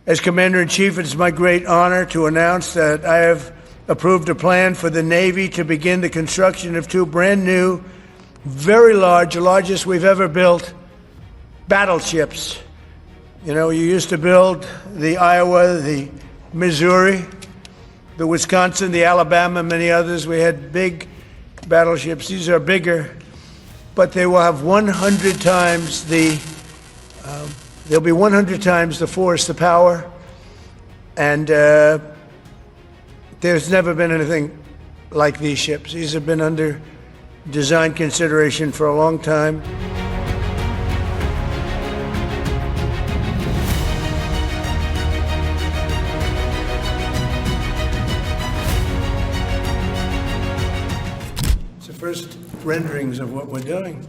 As Commander-in-Chief, it's my great honor to announce that I have approved a plan for the Navy to begin the construction of two brand new, very large, the largest we've ever built, battleships. You know, you used to build the Iowa, the Missouri, the Wisconsin, the Alabama, many others. We had big battleships. These are bigger, but they will have 100 times the they'll be 100 times the force, the power, and there's never been anything like these ships. These have been under design consideration for a long time. It's the first renderings of what we're doing.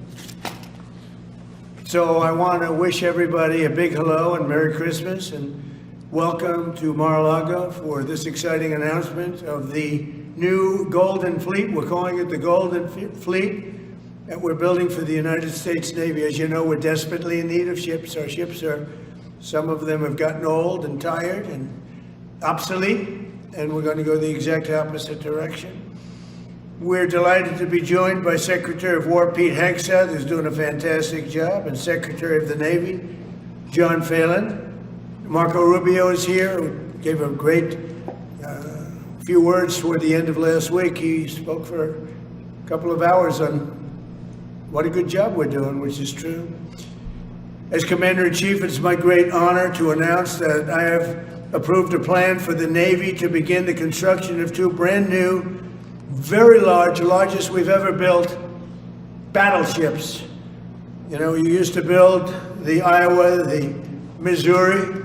So I want to wish everybody a big hello and Merry Christmas and welcome to Mar-a-Lago for this exciting announcement of the new Golden Fleet. We're calling it the Golden Fleet that we're building for the United States Navy. As you know, we're desperately in need of ships. Our ships some of them have gotten old and tired and obsolete, and we're going to go the exact opposite direction. We're delighted to be joined by Secretary of War Pete Hegseth, who's doing a fantastic job, and Secretary of the Navy, John Phelan. Marco Rubio is here, who gave a great few words toward the end of last week. He spoke for a couple of hours on what a good job we're doing, which is true. As Commander-in-Chief, it's my great honor to announce that I have approved a plan for the Navy to begin the construction of two brand new, very large, the largest we've ever built, battleships. You know, you used to build the Iowa, the Missouri,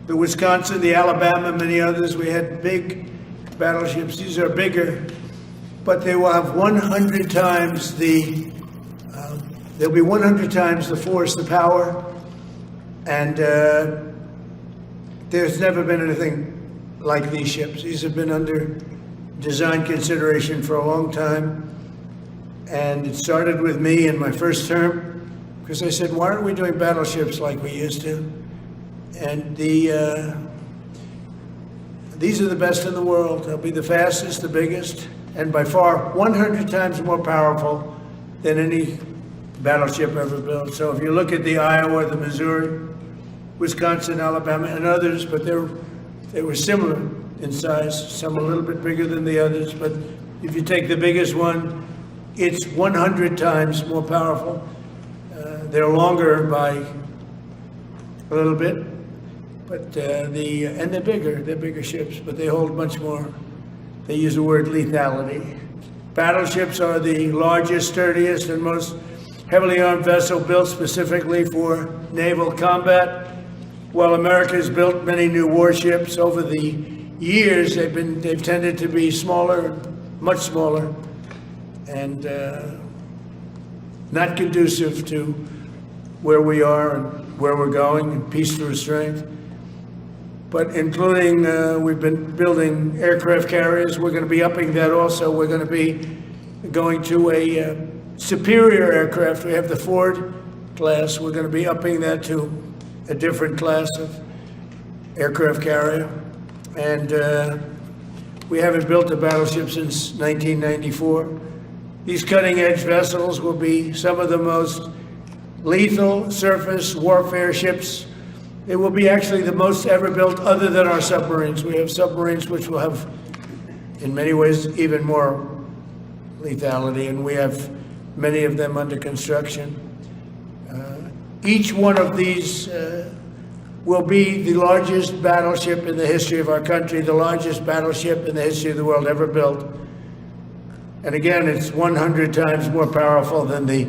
the Wisconsin, the Alabama, many others. We had big battleships. These are bigger, but they will have 100 times they'll be 100 times the force, the power, and there's never been anything like these ships. These have been under design consideration for a long time, and it started with me in my first term, because I said, why aren't we doing battleships like we used to? And these are the best in the world. They'll be the fastest, the biggest, and by far 100 times more powerful than any battleship ever built. So if you look at the Iowa, the Missouri, Wisconsin, Alabama, and others, but they were similar in size, some a little bit bigger than the others, but if you take the biggest one, it's 100 times more powerful. They're longer by a little bit, but and they're bigger ships, but they hold much more. They use the word lethality. Battleships are the largest, sturdiest, and most heavily armed vessel built specifically for naval combat. While America has built many new warships over the years, they've tended to be smaller, much smaller, and not conducive to where we are and where we're going, and peace through strength. But including, we've been building aircraft carriers. We're going to be upping that also. We're going to be going to a superior aircraft. We have the Ford class. We're going to be upping that to a different class of aircraft carrier. And we haven't built a battleship since 1994. These cutting-edge vessels will be some of the most lethal surface warfare ships. It will be actually the most ever built other than our submarines. We have submarines which will have, in many ways, even more lethality, and we have many of them under construction. Each one of these will be the largest battleship in the history of our country, the largest battleship in the history of the world ever built. And again, it's 100 times more powerful than the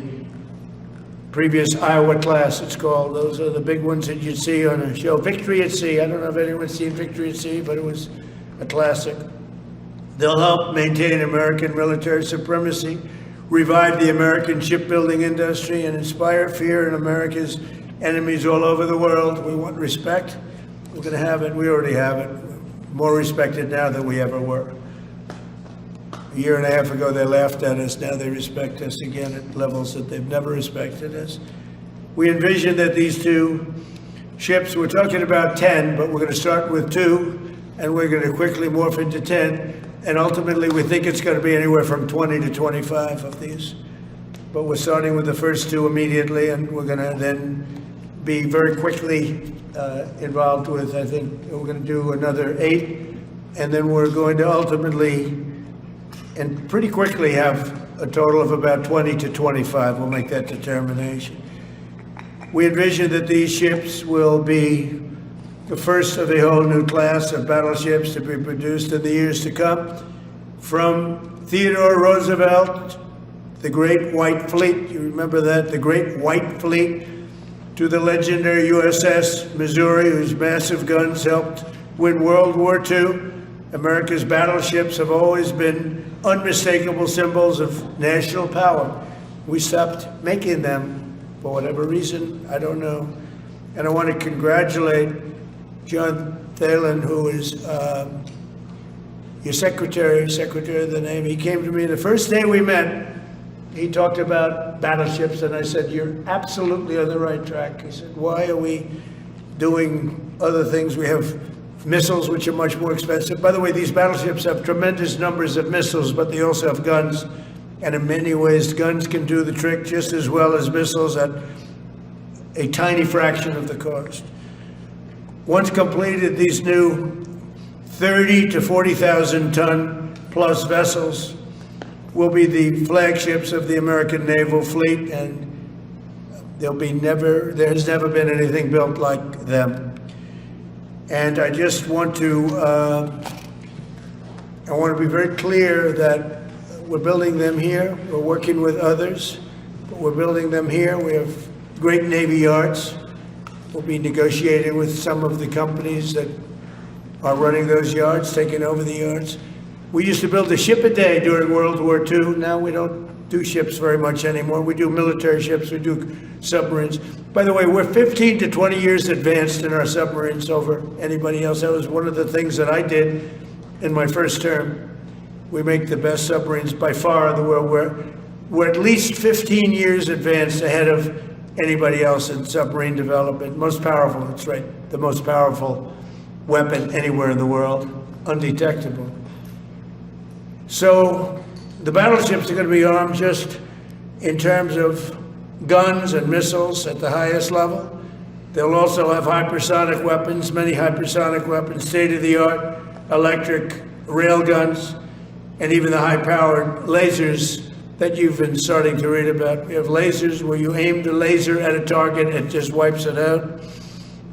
previous Iowa class, it's called. Those are the big ones that you'd see on a show. Victory at Sea. I don't know if anyone's seen Victory at Sea, but it was a classic. They'll help maintain American military supremacy, revive the American shipbuilding industry, and inspire fear in America's enemies all over the world. We want respect. We're going to have it. We already have it. More respected now than we ever were. A year and a half ago, they laughed at us. Now they respect us again at levels that they've never respected us. We envision that these two ships, we're talking about 10, but we're going to start with 2, and we're going to quickly morph into 10. And ultimately, we think it's going to be anywhere from 20 to 25 of these. But we're starting with the first 2 immediately, and we're going to then be very quickly involved with, I think, we're going to do another 8. And then we're going to ultimately, and pretty quickly, have a total of about 20 to 25. We'll make that determination. We envision that these ships will be the first of a whole new class of battleships to be produced in the years to come. From Theodore Roosevelt, the Great White Fleet, you remember that, the Great White Fleet, to the legendary USS Missouri, whose massive guns helped win World War II. America's battleships have always been unmistakable symbols of national power. We stopped making them for whatever reason, I don't know. And I want to congratulate John Thalen, who is your secretary of the Navy. He came to me the first day we met. He talked about battleships, and I said, "You're absolutely on the right track." He said, "Why are we doing other things? We have missiles, which are much more expensive." By the way, these battleships have tremendous numbers of missiles, but they also have guns. And in many ways, guns can do the trick just as well as missiles at a tiny fraction of the cost. Once completed, these new 30 to 40,000 ton plus vessels will be the flagships of the American naval fleet, and there has never been anything built like them. And I just want to, be very clear that we're building them here. We're working with others, but we're building them here. We have great Navy yards. We'll be negotiating with some of the companies that are running those yards, taking over the yards. We used to build a ship a day during World War II. Now we don't do ships very much anymore. We do military ships, we do submarines. By the way, we're 15 to 20 years advanced in our submarines over anybody else. That was one of the things that I did in my first term. We make the best submarines by far in the world. We're at least 15 years advanced ahead of anybody else in submarine development. Most powerful, that's right, the most powerful weapon anywhere in the world, undetectable. So the battleships are going to be armed just in terms of guns and missiles at the highest level. They'll also have hypersonic weapons, many hypersonic weapons, state-of-the-art electric rail guns, and even the high-powered lasers that you've been starting to read about. We have lasers where you aim the laser at a target, it just wipes it out.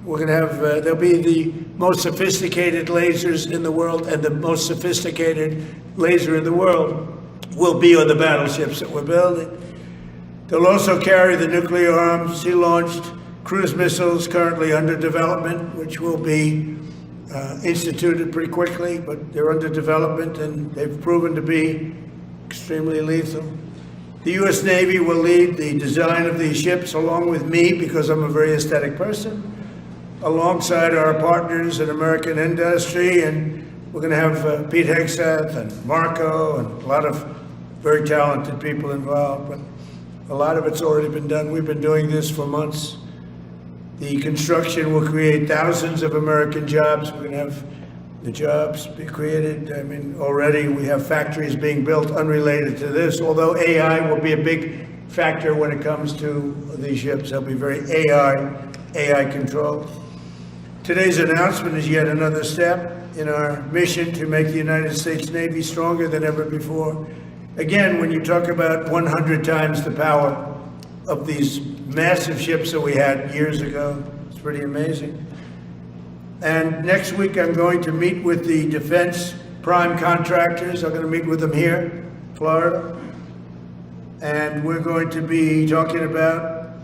We're going to have, they'll be the most sophisticated lasers in the world, and the most sophisticated laser in the world will be on the battleships that we're building. They'll also carry the nuclear armed, sea-launched cruise missiles currently under development, which will be instituted pretty quickly, but they're under development and they've proven to be extremely lethal. The U.S. Navy will lead the design of these ships along with me, because I'm a very aesthetic person, alongside our partners in American industry, and we're going to have Pete Hegseth and Marco and a lot of very talented people involved, but a lot of it's already been done. We've been doing this for months. The construction will create thousands of American jobs. We're going to have the jobs be created. I mean, already we have factories being built unrelated to this, although AI will be a big factor when it comes to these ships. They'll be very AI controlled. Today's announcement is yet another step in our mission to make the United States Navy stronger than ever before. Again, when you talk about 100 times the power of these massive ships that we had years ago, it's pretty amazing. And next week, I'm going to meet with the defense prime contractors. I'm going to meet with them here, Florida. And we're going to be talking about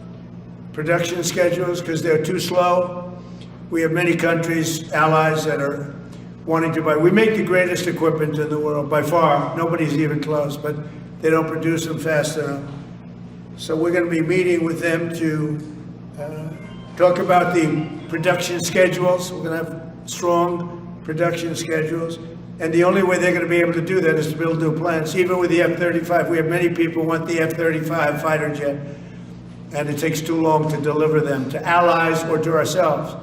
production schedules because they're too slow. We have many countries, allies, that are wanting to buy. We make the greatest equipment in the world by far. Nobody's even close, but they don't produce them fast enough. So we're going to be meeting with them to talk about the production schedules. We're going to have strong production schedules. And the only way they're going to be able to do that is to build new plants. Even with the F-35, we have many people who want the F-35 fighter jet. and it takes too long to deliver them to allies or to ourselves.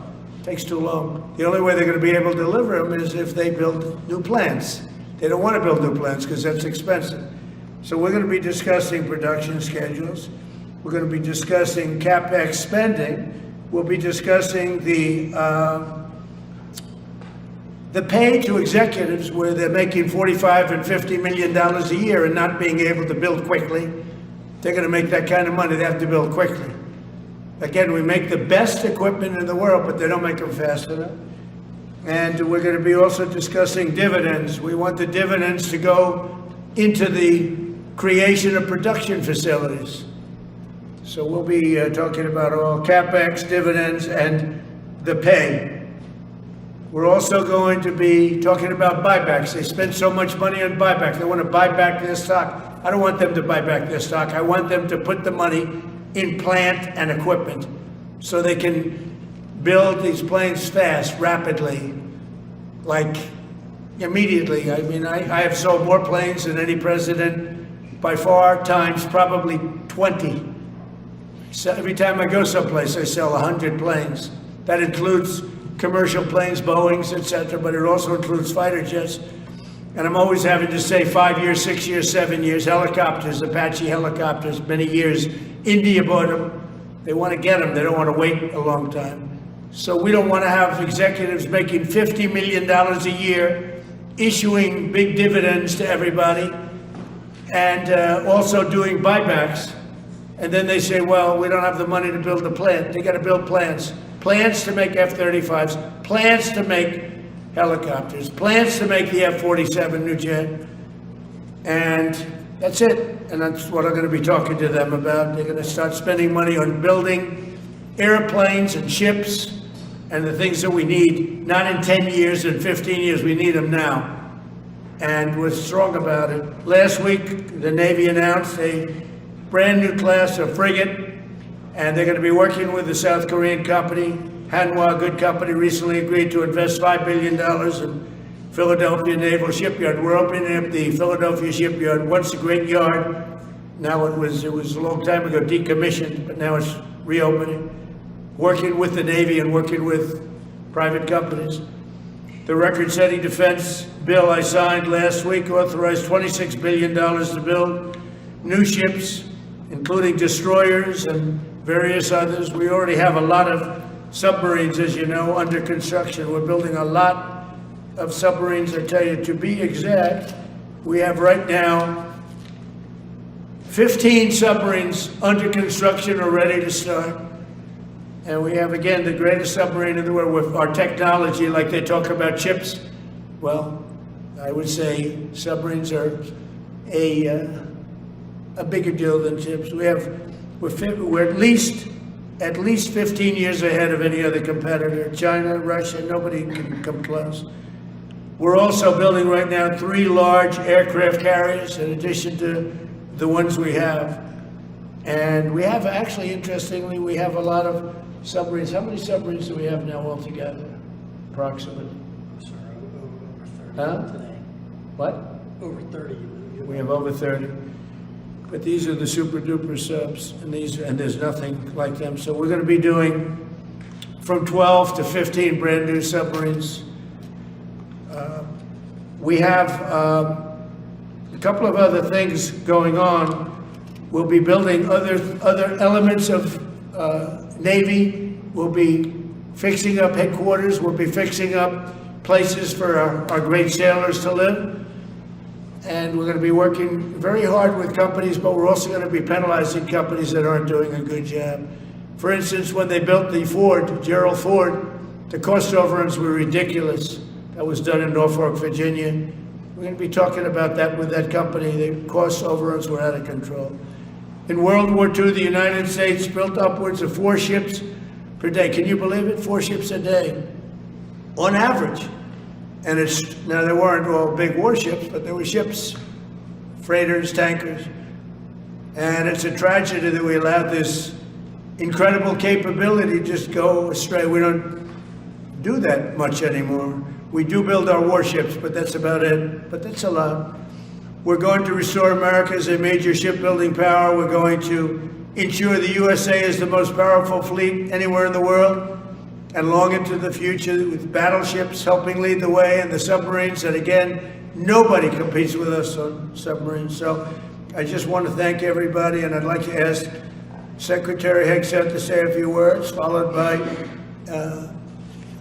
It takes too long. The only way they're going to be able to deliver them is if they build new plants. They don't want to build new plants because that's expensive. So we're going to be discussing production schedules. We're going to be discussing CapEx spending. We'll be discussing the pay to executives where they're making $45 and $50 million a year and not being able to build quickly. They're going to make that kind of money. They have to build quickly. Again, we make the best equipment in the world, but they don't make them fast enough. And we're going to be also discussing dividends. We want the dividends to go into the creation of production facilities. So we'll be talking about all CapEx, dividends, and the pay. We're also going to be talking about buybacks. They spend so much money on buybacks. They want to buy back their stock. I don't want them to buy back their stock. I want them to put the money in plant and equipment so they can build these planes fast, rapidly, like immediately. I mean, I have sold more planes than any president by far, times probably 20. So every time I go someplace, I sell 100 planes. That includes commercial planes, Boeings, etc., but it also includes fighter jets. And I'm always having to say 5 years, 6 years, 7 years, helicopters, Apache helicopters, many years. India bought them. They want to get them. They don't want to wait a long time. So we don't want to have executives making $50 million a year, issuing big dividends to everybody, and also doing buybacks. And then they say, well, we don't have the money to build a plant. They got to build plants. Plants to make F-35s, plants to make helicopters, plants to make the F-47 new jet. And that's it. And that's what I'm going to be talking to them about. They're going to start spending money on building airplanes and ships and the things that we need, not in 10 years and 15 years. We need them now. And we're strong about it. Last week, the Navy announced a brand new class of frigate, and they're going to be working with the South Korean company. Hanwha, a good company, recently agreed to invest $5 billion in Philadelphia Naval Shipyard. We're opening up the Philadelphia Shipyard, once a great yard. Now it was a long time ago decommissioned, but now it's reopening. Working with the Navy and working with private companies. The record-setting defense bill I signed last week authorized $26 billion to build new ships, including destroyers and various others. We already have a lot of submarines, as you know, under construction. We're building a lot of submarines. I tell you, to be exact, we have right now 15 submarines under construction or ready to start. And we have, again, the greatest submarine in the world with our technology, like they talk about chips. Well, I would say submarines are a bigger deal than chips. We're at least 15 years ahead of any other competitor. China, Russia, nobody can come close. We're also building right now 3 large aircraft carriers in addition to the ones we have. And we have, actually, interestingly, we have a lot of submarines. How many submarines do we have now altogether, approximately? Sorry, over 30 Huh? today. What? Over 30. We have over 30. But these are the super duper subs, and there's nothing like them. So we're going to be doing from 12 to 15 brand new submarines. We have a couple of other things going on. We'll be building other elements of Navy. We'll be fixing up headquarters. We'll be fixing up places for our great sailors to live. And we're going to be working very hard with companies, but we're also going to be penalizing companies that aren't doing a good job. For instance, when they built the Ford, Gerald Ford, the cost overruns were ridiculous. That was done in Norfolk, Virginia. We're going to be talking about that with that company. The cost overruns were out of control. In World War II, the United States built upwards of 4 ships per day. Can you believe it? 4 ships a day, on average. And now they weren't all big warships, but there were ships, freighters, tankers. And it's a tragedy that we allowed this incredible capability to just go astray. We don't do that much anymore. We do build our warships, but that's about it. But that's a lot. We're going to restore America as a major shipbuilding power. We're going to ensure the USA is the most powerful fleet anywhere in the world, and long into the future with battleships helping lead the way, and the submarines that, again, nobody competes with us on submarines. So I just want to thank everybody, and I'd like to ask Secretary Hegseth to say a few words, followed by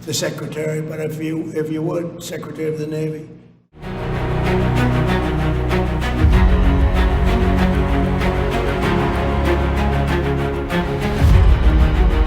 the Secretary, but if you would, Secretary of the Navy.